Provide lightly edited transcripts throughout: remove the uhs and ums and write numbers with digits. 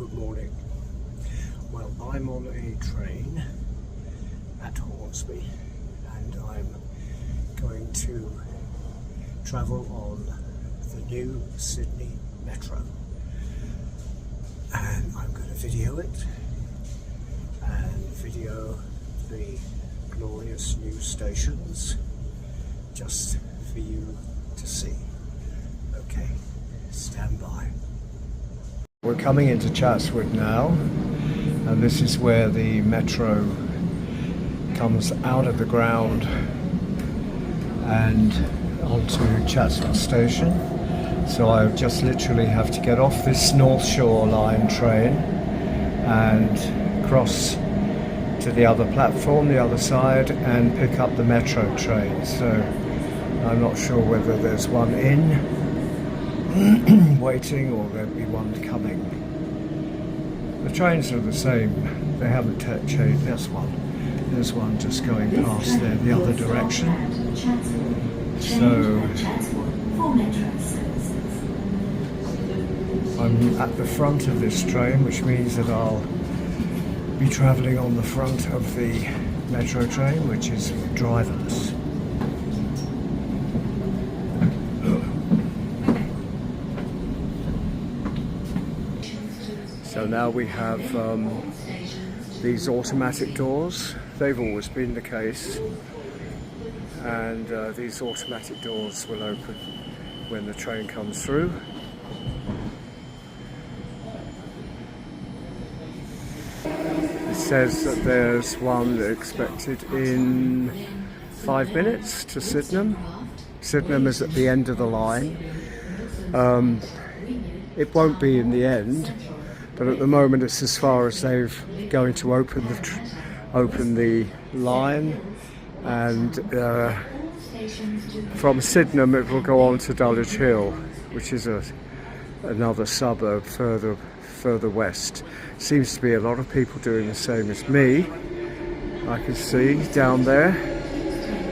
Good morning. Well, I'm on a train at Hornsby and I'm going to travel on the new Sydney Metro, and I'm going to video it and video the glorious new stations just for you to see. Okay, stand by. We're coming into Chatswood now, and this is where the metro comes out of the ground and onto Chatswood Station. So I just literally have to get off this North Shore Line train and cross to the other platform, the other side, and pick up the metro train. So I'm not sure whether there's one in waiting or there'll be one coming. The trains are the same, they haven't changed. There's one just going past there the other direction. So I'm at the front of this train, which means that I'll be travelling on the front of the metro train, which is driverless. So now we have these automatic doors. They've always been the case, and these automatic doors will open when the train comes through. It says that there's one expected in 5 minutes to Sydenham. Sydenham is at the end of the line. It won't be in the end, but at the moment it's as far as they're going to open the line, and from Sydenham it will go on to Dulwich Hill, which is another suburb further west. Seems to be a lot of people doing the same as me. I can see down there,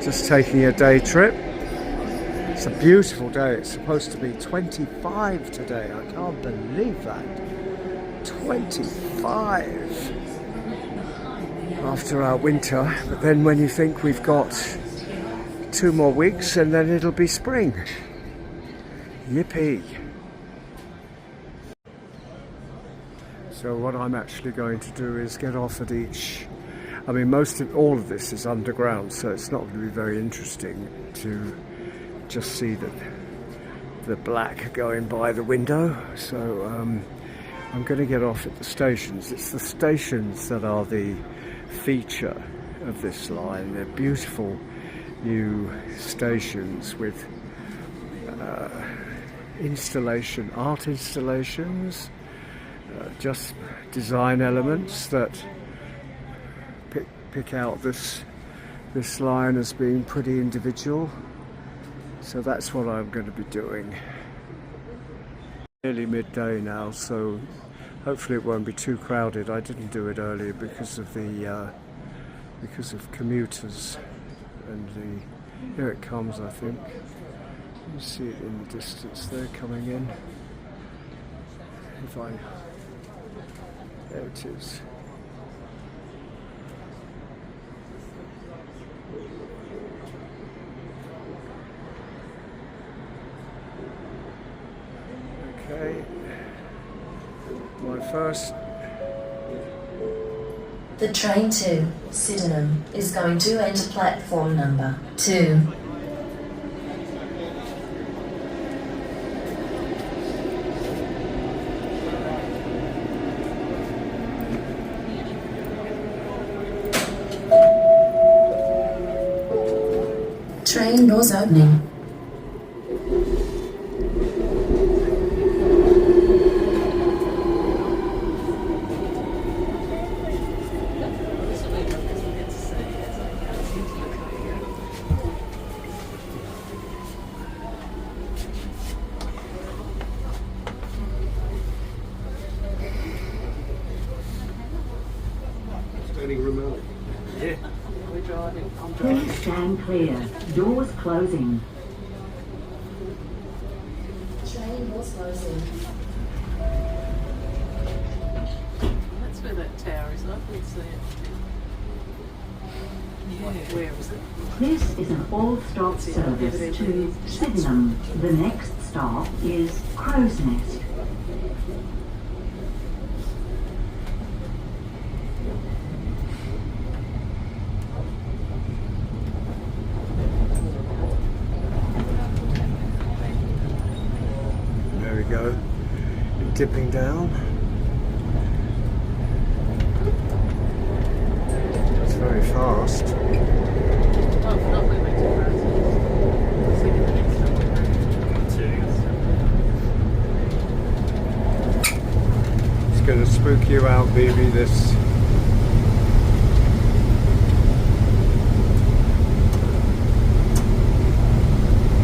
just taking a day trip. It's a beautiful day. It's supposed to be 25 today. I can't believe that. 25 after our winter, but then when you think we've got 2 more weeks and then it'll be spring. Yippee. So what I'm actually going to do is get off at each, I mean all of this is underground, so it's not going to be very interesting to just see the black going by the window. So I'm going to get off at the stations. It's the stations that are the feature of this line. They're beautiful new stations with art installations, just design elements that pick out this line as being pretty individual. So that's what I'm going to be doing. Nearly midday now, so hopefully it won't be too crowded. I didn't do it earlier because of commuters, and here it comes, I think. You see it in the distance there coming in. There it is. Okay, my first. The train to Sydenham is going to enter platform number 2. Train doors opening. Standing room early. Yeah. Please stand clear. Doors closing. Train doors closing. Where is it? This is an all-stop service to Sydenham. The next stop is Crow's Nest. There we go. Dipping down. It's very fast. Oh, not we went to France. See the next one. It's going to spook you out, baby, this.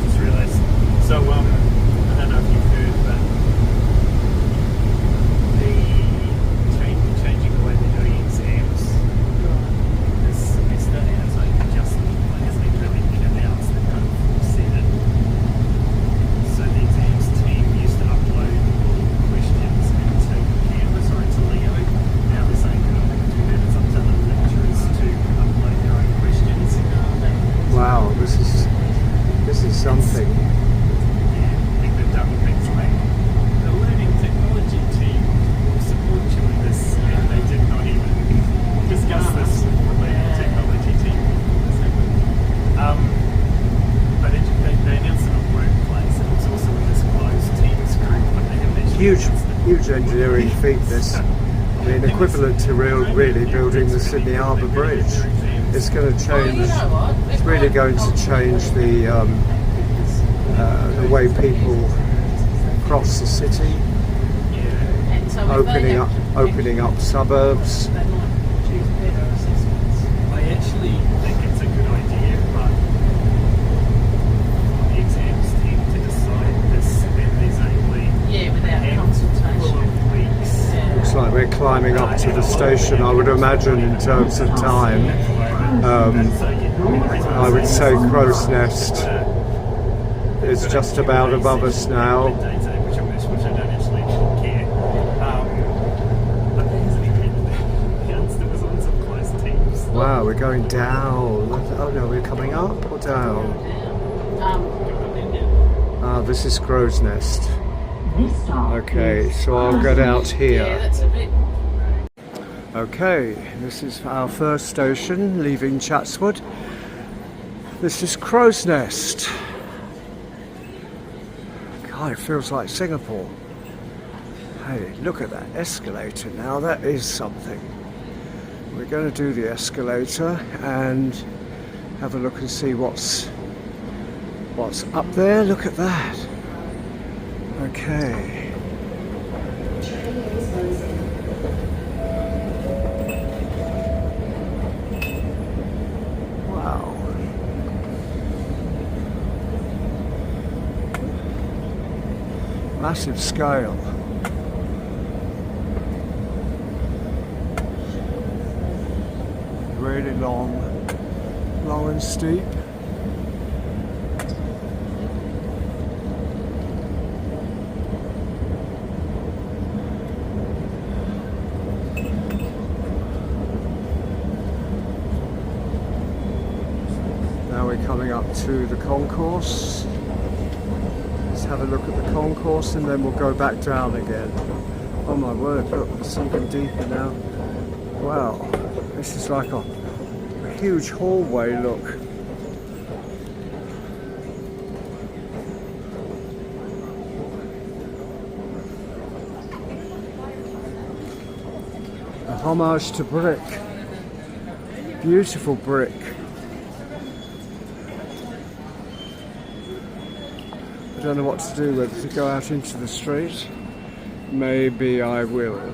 Just realised. So, I don't know if you've heard, but the changing the way they're doing exams this semester has only just hasn't even really been announced. They've kind of said it. So the exams team used to upload questions into Canvas or into Leo. Now they're saying they're not going to do that. It's up to the lecturers to upload their own questions. Wow, this is something. I think they've done things like the learning technology team will support you in this, and they did not even discuss this with the learning technology team. But they announced it on Workplace, and it was also in this closed teams group, but they haven't actually Huge, announced it. huge engineering feat, this. I mean, equivalent to really building the Sydney Harbour Bridge. It's going to change, it's really going to change the way people cross the city, And so if they opening up suburbs. they might choose better assessments. I actually think it's a good idea, but the exams team to decide this, and there's only Yeah, without a handful consultation. of weeks. Looks like we're climbing up to the station, I would imagine, in terms of time. I would say Crow's Nest is just about above us now. Which I don't actually care. But there hasn't even been announced. It was on some close teams. Wow, we're going down. Oh no, we're coming up or down? This is Crow's Nest. This stop Okay, is so I'll get out Yeah, here. that's a bit. Okay, this is our first station, leaving Chatswood. This is Crow's Nest. God, it feels like Singapore. Hey, look at that escalator now, that is something. We're going to do the escalator and have a look and see what's up there. Look at that. Okay. Wow. Massive scale. Really long and steep. Now we're coming up to the concourse. Let's have a look at the concourse and then we'll go back down again. Oh my word, look, we're sinking deeper now. Wow, this is like a huge hallway, look. A homage to brick. Beautiful brick. I don't know what to do, whether to go out into the street. Maybe I will.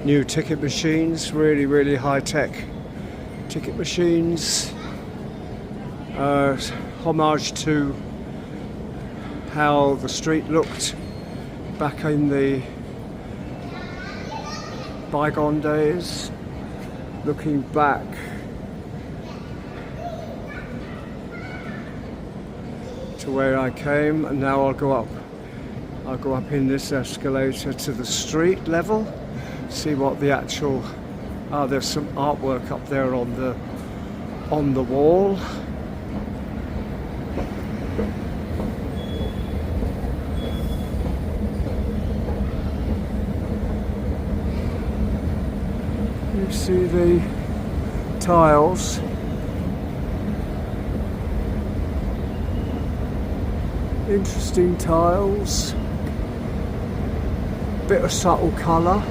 New ticket machines, really high-tech ticket machines. Homage to how the street looked back in the bygone days. Looking back to where I came, and now I'll go up in this escalator to the street level See what the actual. There's some artwork up there on the wall. You see the tiles. Interesting tiles. Bit of subtle colour.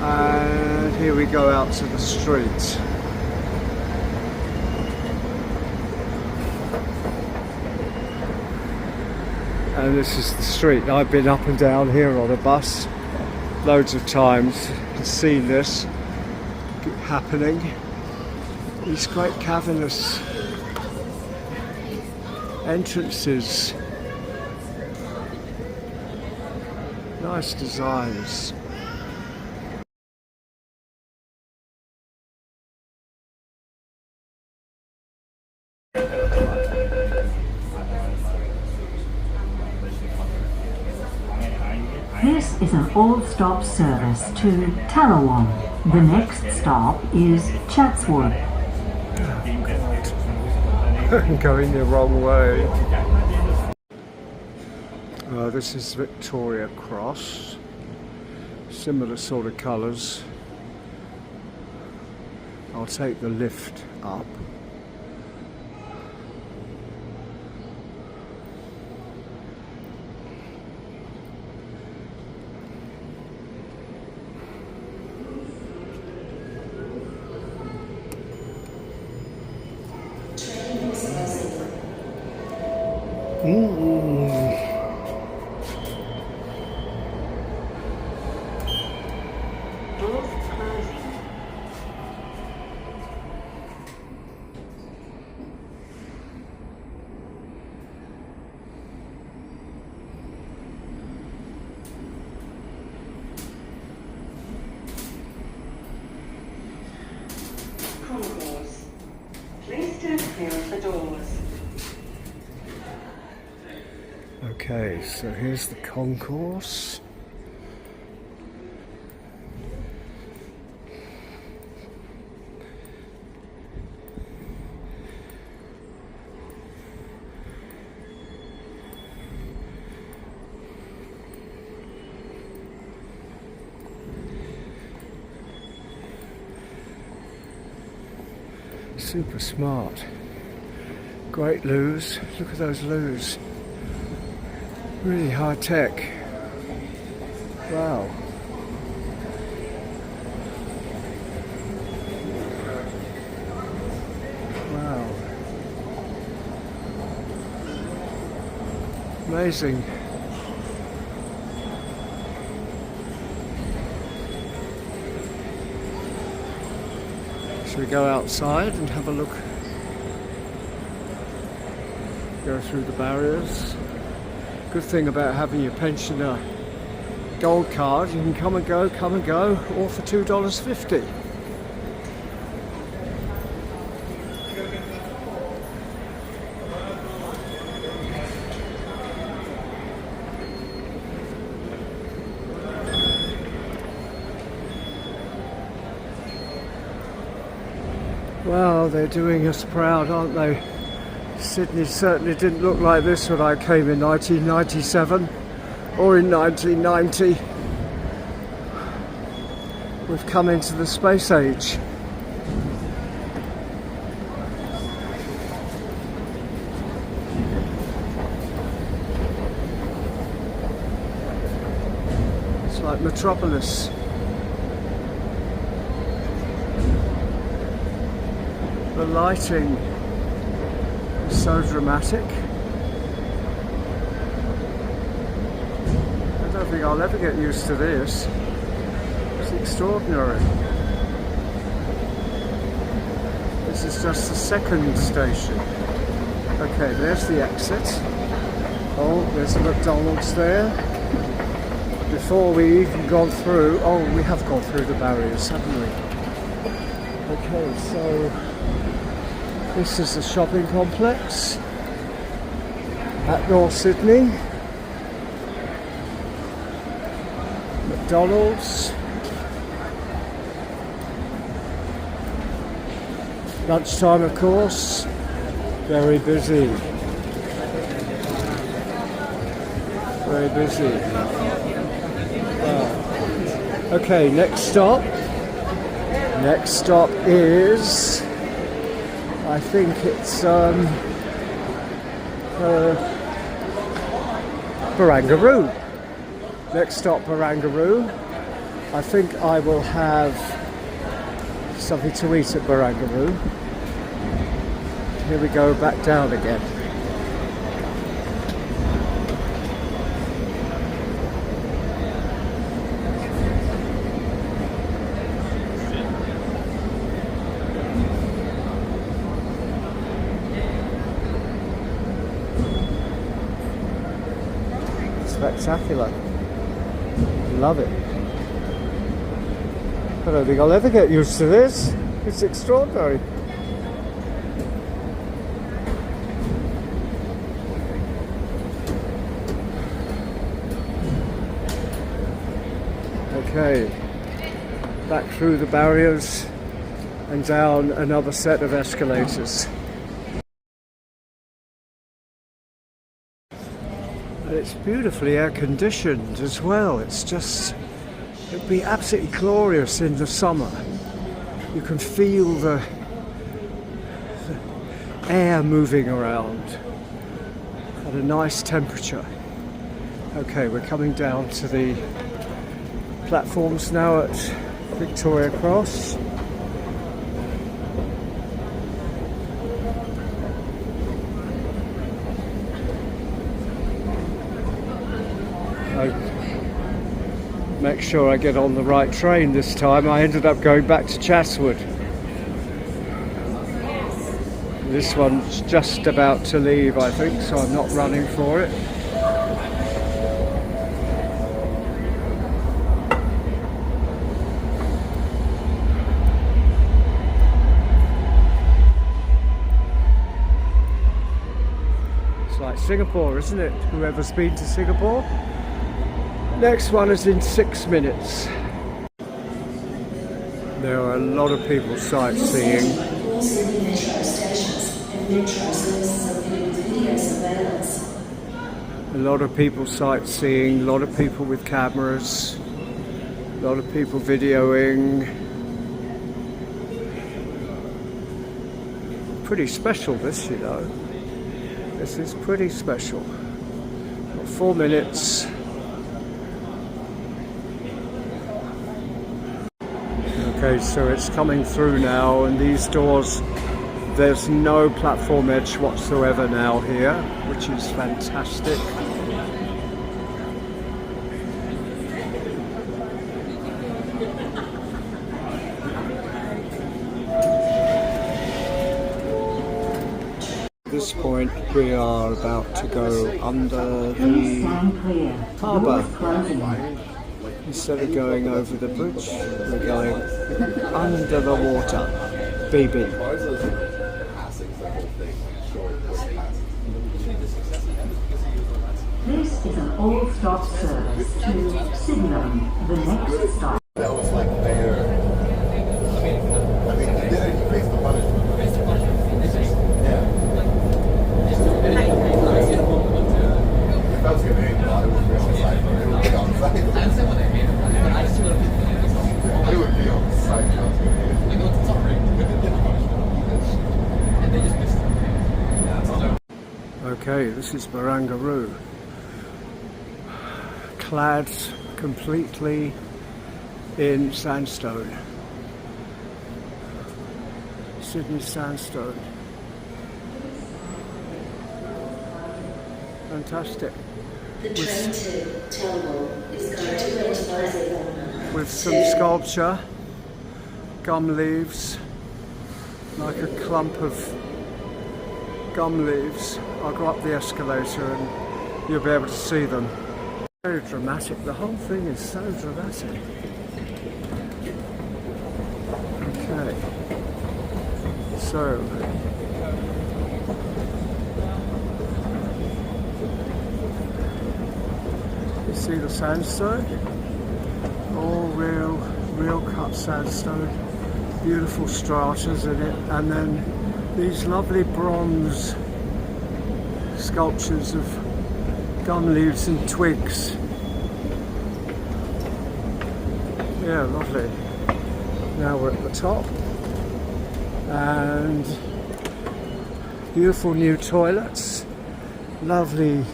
And here we go out to the street. And this is the street. I've been up and down here on a bus loads of times and seen this happening. These great cavernous entrances. Nice designs. This is an all-stop service to Tallawong. The next stop is Chatswood. Going the wrong way. This is Victoria Cross. Similar sort of colours. I'll take the lift up. Doors closing. Corridors. Please stand clear of the doors. Okay, so here's the concourse. Super smart. Great loos. Look at those loos. Really high tech. Wow. Wow. Amazing. Should we go outside and have a look? Go through the barriers. Good thing about having your pensioner gold card, you can come and go, all for $2.50. Well, they're doing us proud, aren't they? Sydney certainly didn't look like this when I came in 1997 or in 1990. We've come into the space age. It's like Metropolis. The lighting is so dramatic. I don't think I'll ever get used to this. It's extraordinary. This is just the second station. Okay, there's the exit. Oh, there's a McDonald's there. Before we even gone through, oh, we have gone through the barriers, haven't we? Okay, so this is the shopping complex at North Sydney. McDonald's. Lunchtime, of course. Very busy. Very busy. Okay, next stop. Next stop is, I think it's Barangaroo. Next stop, Barangaroo. I think I will have something to eat at Barangaroo. Here we go, back down again. Spectacular. Love it. I don't think I'll ever get used to this. It's extraordinary. Okay, back through the barriers and down another set of escalators. And it's beautifully air conditioned as well. It's just, it'd be absolutely glorious in the summer. You can feel the air moving around at a nice temperature. Okay, we're coming down to the platforms now at Victoria Cross. Make sure I get on the right train this time. I ended up going back to Chatswood. This one's just about to leave, I think, so I'm not running for it. It's like Singapore, isn't it? Whoever's been to Singapore? Next one is in 6 minutes. There are a lot of people sightseeing. A lot of people sightseeing, a lot of people with cameras, a lot of people videoing. Pretty special this, you know. This is pretty special. Got 4 minutes. Okay, so it's coming through now, and these doors, there's no platform edge whatsoever now here, which is fantastic. At this point, we are about to go under the harbour. Instead of going over the bridge, we're going under the water. Baby. This is an all-stop service to Sydenham. The next stop. That was like fair. I mean, he did it, he faced the punishment. Yeah. If I was gonna hate God, it would be on site, but it would be on site. It would be on site, if I was gonna hate it. Okay, this is Barangaroo. Clad completely in sandstone. Sydney sandstone. Fantastic. The train to Tallawong is going to enter platform With some sculpture, gum leaves, like a clump of gum leaves. I'll go up the escalator and you'll be able to see them. Very dramatic. The whole thing is so dramatic. Okay. So you see the sandstone? All real cut sandstone, beautiful stratas in it, and then these lovely bronze sculptures of gum leaves and twigs. Yeah, lovely. Now we're at the top, and beautiful new toilets, lovely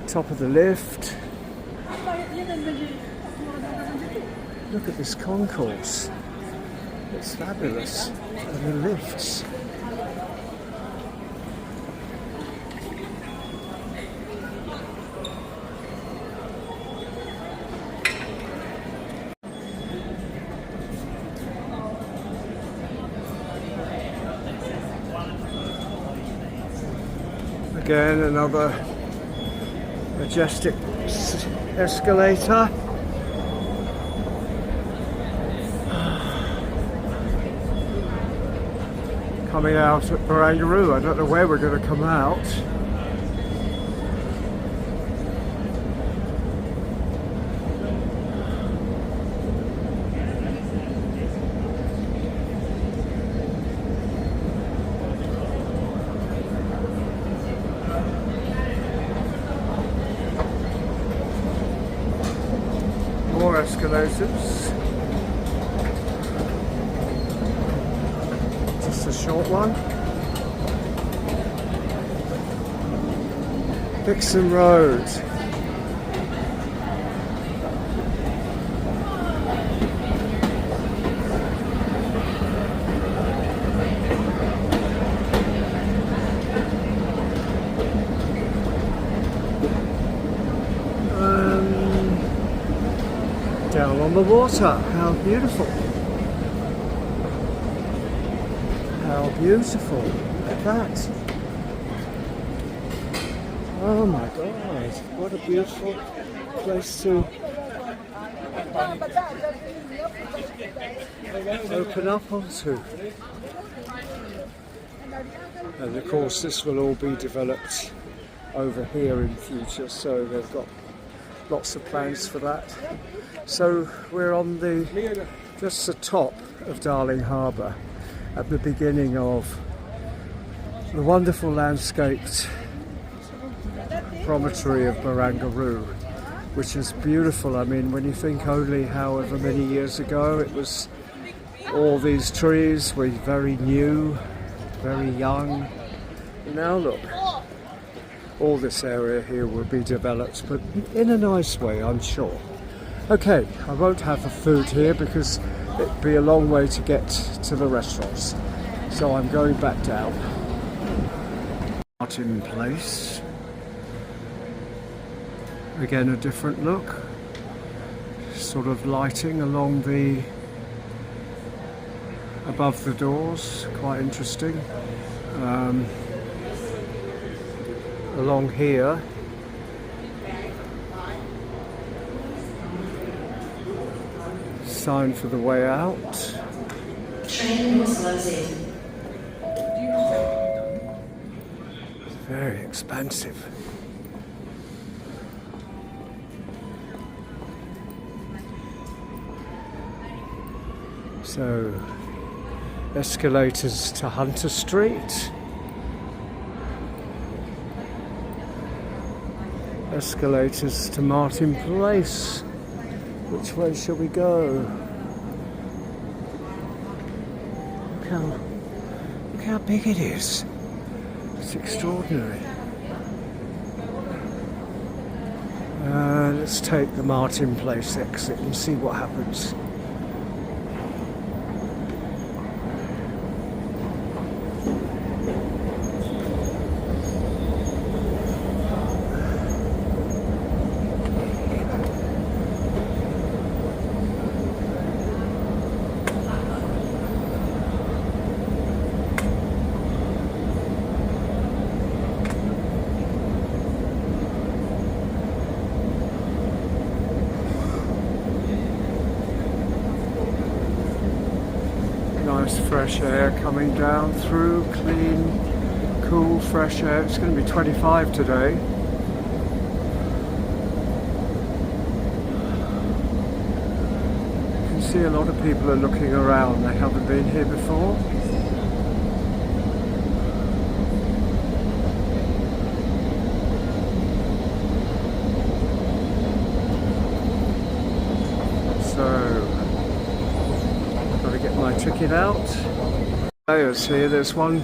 top of the lift. Look at this concourse, it's fabulous, and the lifts. Again, another majestic escalator. Coming out at Barangaroo. I don't know where we're going to come out. More escalators. Just a short one. Dixon Road. Down on the water. How beautiful. How beautiful. Look at that. Oh my God. What a beautiful place to open up onto. And of course this will all be developed over here in future, so they've got lots of plans for that. So we're on just the top of Darling Harbour, at the beginning of the wonderful landscaped promontory of Barangaroo, which is beautiful. I mean, when you think only however many years ago it was, all these trees were very new, very young. Now look, all this area here will be developed, but in a nice way, I'm sure. Okay, I won't have the food here because it'd be a long way to get to the restaurants. So I'm going back down. Martin Place. Again, a different look. Sort of lighting along above the doors, quite interesting. Along here, sign for the way out. Train was loaded. Very expansive. So, escalators to Hunter Street. Escalators to Martin Place. Which way shall we go? Look how big it is. It's extraordinary. Let's take the Martin Place exit and see what happens. Nice fresh air coming down through, clean, cool, fresh air. It's going to be 25 today. See, a lot of people are looking around. They haven't been here before. So, got to get my ticket out. Here, there's one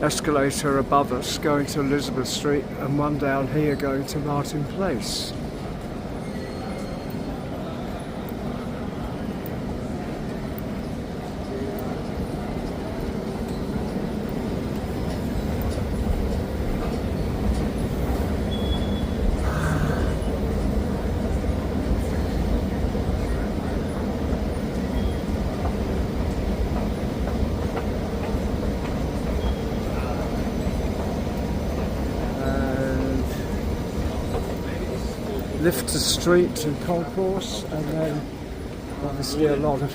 escalator above us going to Elizabeth Street and one down here going to Martin Place. Lifter Street and Concourse, and then obviously a lot of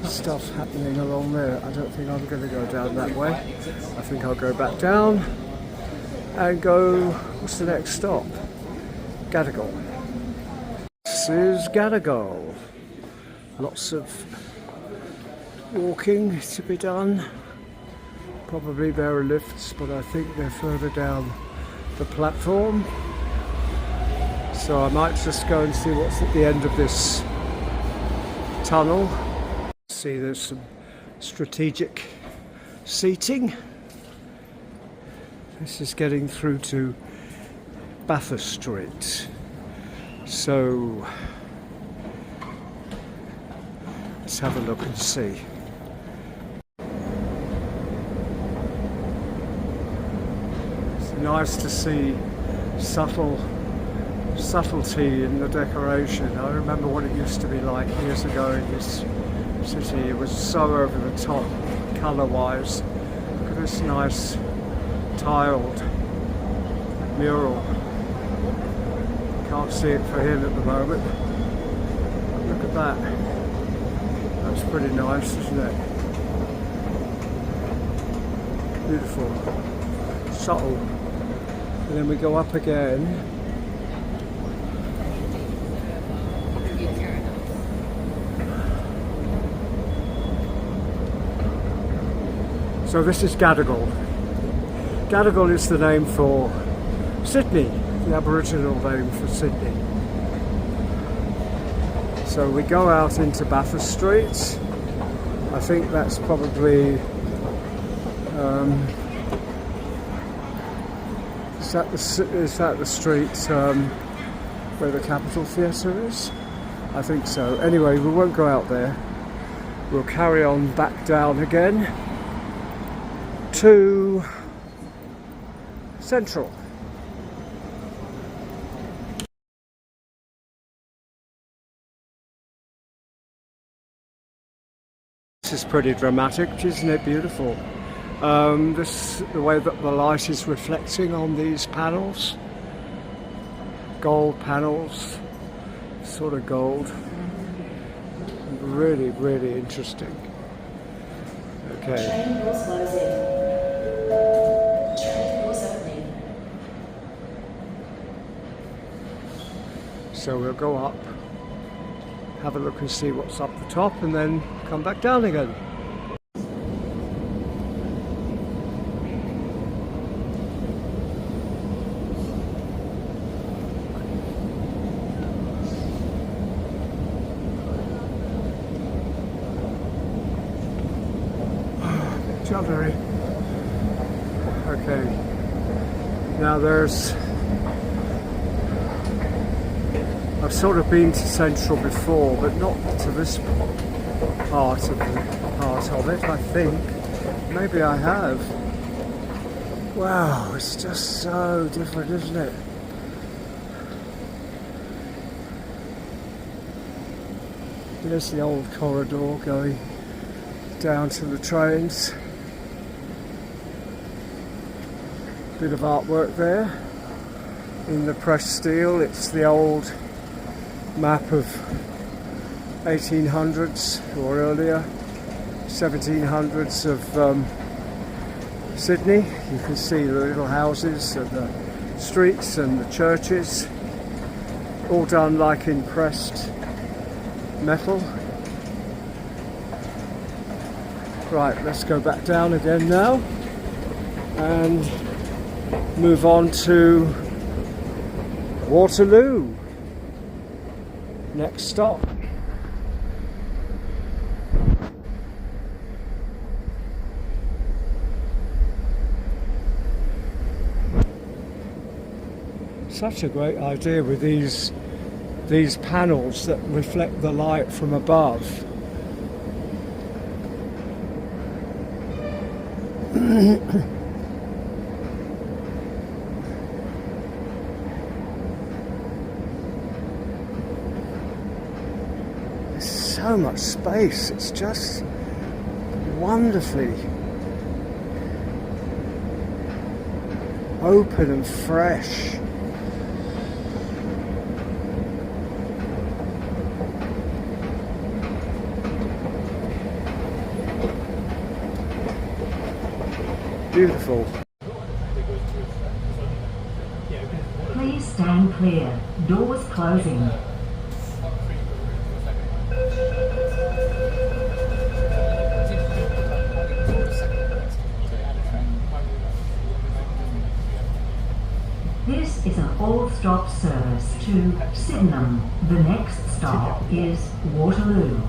stuff happening along there. I don't think I'm going to go down that way. I think I'll go back down and go, what's the next stop? Gadigal. This is Gadigal. Lots of walking to be done. Probably there are lifts, but I think they're further down the platform. So I might just go and see what's at the end of this tunnel. See, there's some strategic seating. This is getting through to Bathurst Street. So let's have a look and see. It's nice to see subtlety in the decoration. I remember what it used to be like years ago in this city. It was so over the top colour-wise. Look at this nice tiled mural. Can't see it for him at the moment. Look at that. That's pretty nice, isn't it? Beautiful. Subtle. And then we go up again. So this is Gadigal. Gadigal is the name for Sydney, the Aboriginal name for Sydney. So we go out into Bathurst Street. I think that's probably is that the street where the Capitol Theatre is? I think so. Anyway, we won't go out there. We'll carry on back down again to Central. This is pretty dramatic, isn't it? Beautiful. The way that the light is reflecting on these panels, gold panels, sort of gold. Really, really interesting. Okay. Train doors closing. Train doors opening. So we'll go up, have a look and see what's up the top, and then come back down again. Jollery. Okay. Now I've sort of been to Central before, but not to this part of it, I think. Maybe I have. Wow, it's just so different, isn't it? There's the old corridor going down to the trains. Bit of artwork there in the pressed steel. It's the old map of 1800s or earlier, 1700s of Sydney. You can see the little houses and the streets and the churches, all done like in pressed metal. Right, let's go back down again now and move on to Waterloo. Next stop. Such a great idea with these panels that reflect the light from above. There's so much space, it's just wonderfully open and fresh. Beautiful. Please stand clear. Doors closing. This is an all-stop service to Sydenham. The next stop is Waterloo.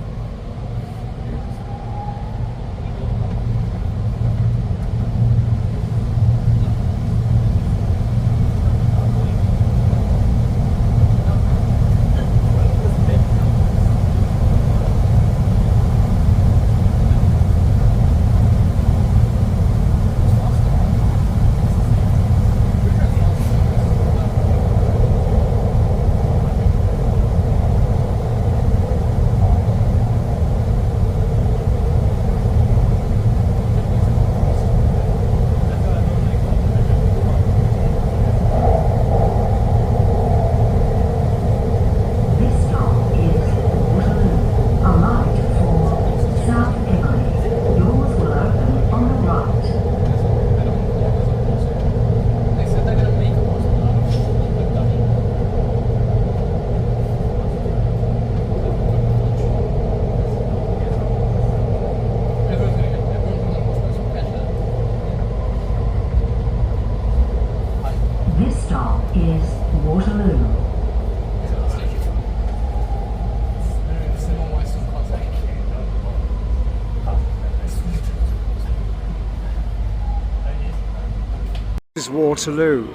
This is Waterloo,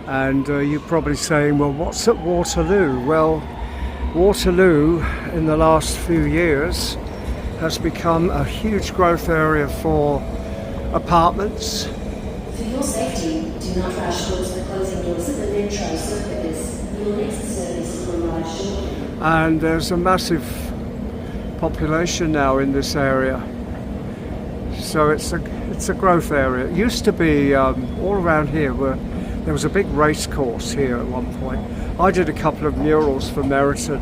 and you're probably saying, well, what's at Waterloo? Well, Waterloo in the last few years has become a huge growth area for apartments. For your safety, do not rush towards the closing doors of the metro circuits. Your next service will arrive shortly. And there's a massive population now in this area. So it's a growth area. It used to be all around here there was a big race course here at one point. I did a couple of murals for Meriton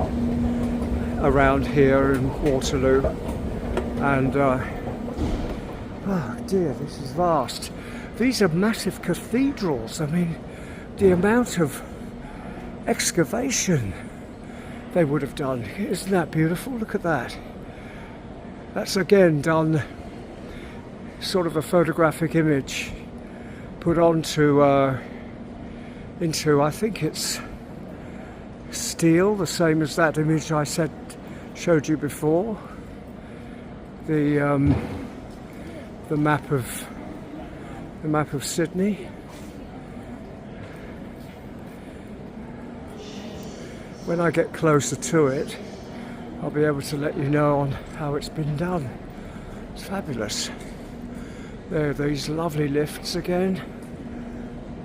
around here in Waterloo, and oh dear, this is vast. These are massive cathedrals. I mean, the amount of excavation they would have done. Isn't that beautiful? Look at that. That's again done sort of a photographic image put onto into, I think it's steel, the same as that image I showed you before. The map of Sydney. When I get closer to it, I'll be able to let you know on how it's been done. It's fabulous. There are these lovely lifts again,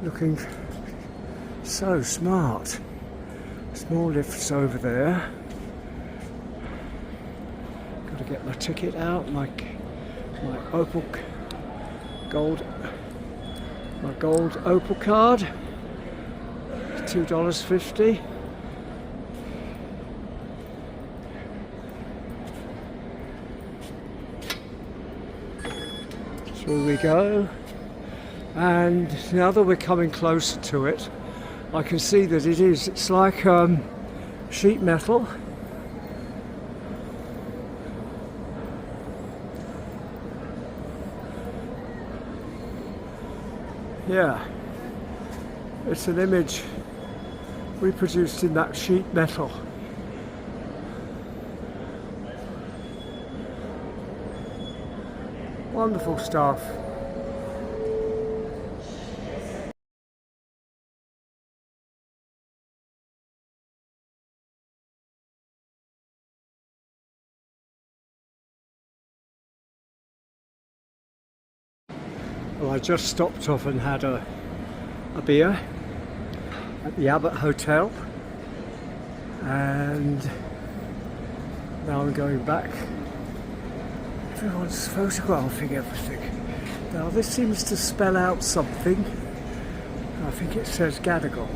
looking so smart. Small lifts over there. Got to get my ticket out, my Opal gold Opal card. $2.50. Through we go, and now that we're coming closer to it, I can see that it's like sheet metal. Yeah, it's an image reproduced in that sheet metal. Wonderful stuff. Well, I just stopped off and had a beer at the Abbott Hotel, and now I'm going back. Everyone's photographing everything. Now this seems to spell out something. I think it says Gadigal.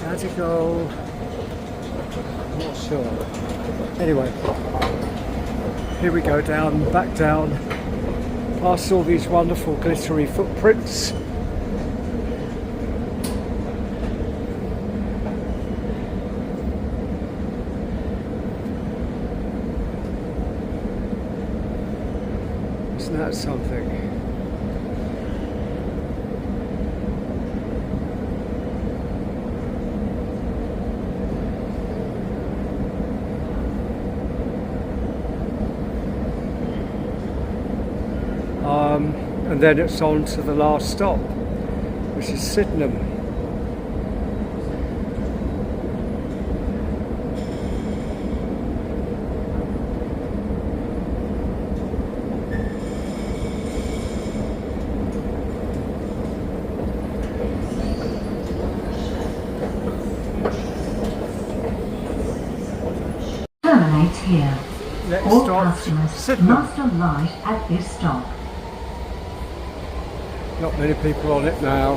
Gadigal. I'm not sure. Anyway, here we go down, back down, past all these wonderful glittery footprints. Isn't that something? And then it's on to the last stop, which is Sydenham. Terminates here. Next All stop, customers Sydenham. must alight at this stop. Not many people on it now.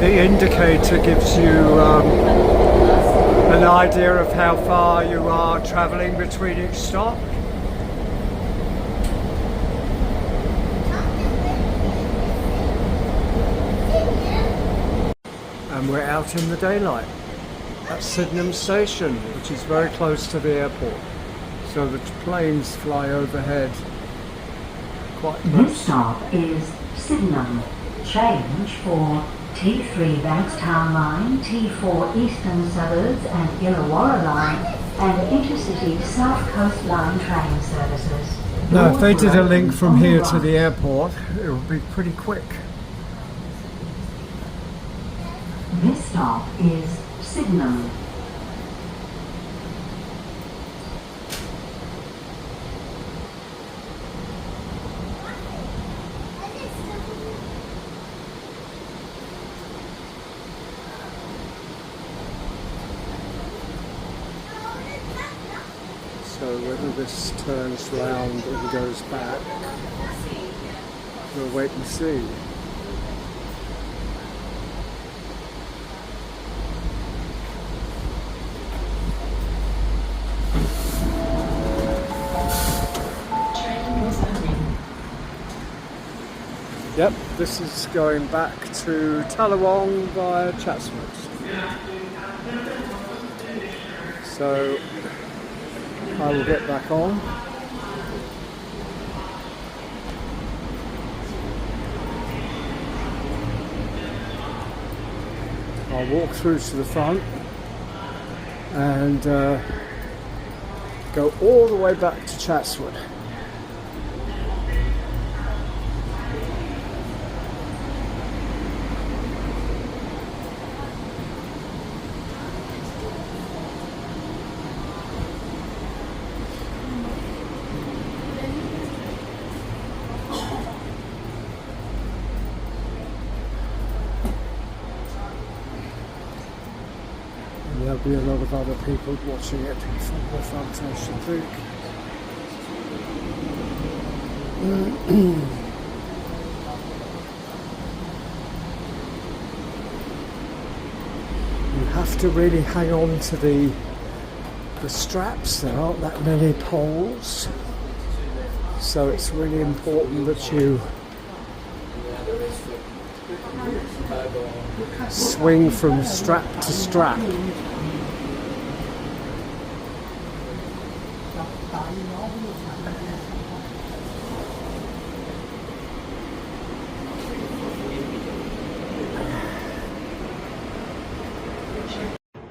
The indicator gives you an idea of how far you are travelling between each stop. And we're out in the daylight at Sydenham Station, which is very close to the airport. So the planes fly overhead quite This close. stop is Sydenham. Change for T3 Bankstown Line, T4 Eastern Suburbs and Illawarra Line, and Intercity South Coast Line train services. Now, if they Doors did a will link open from on the here to right. the airport, it would be pretty quick. This stop is Sydenham. So whether this turns round and goes back, we'll wait and see. Yep, this is going back to Tallawong via Chatswood. So I will get back on. I'll walk through to the front and go all the way back to Chatswood. There'll be a lot of other people watching it from the front, I should think. You have to really hang on to the the straps. There aren't that many poles, so it's really important that you swing from strap to strap.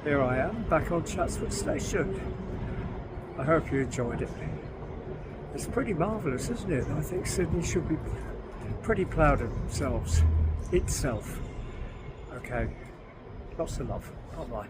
Here I am, back on Chatswood Station. I hope you enjoyed it. It's pretty marvellous, isn't it? I think Sydney should be pretty proud of itself. Okay, lots of love. Bye-bye.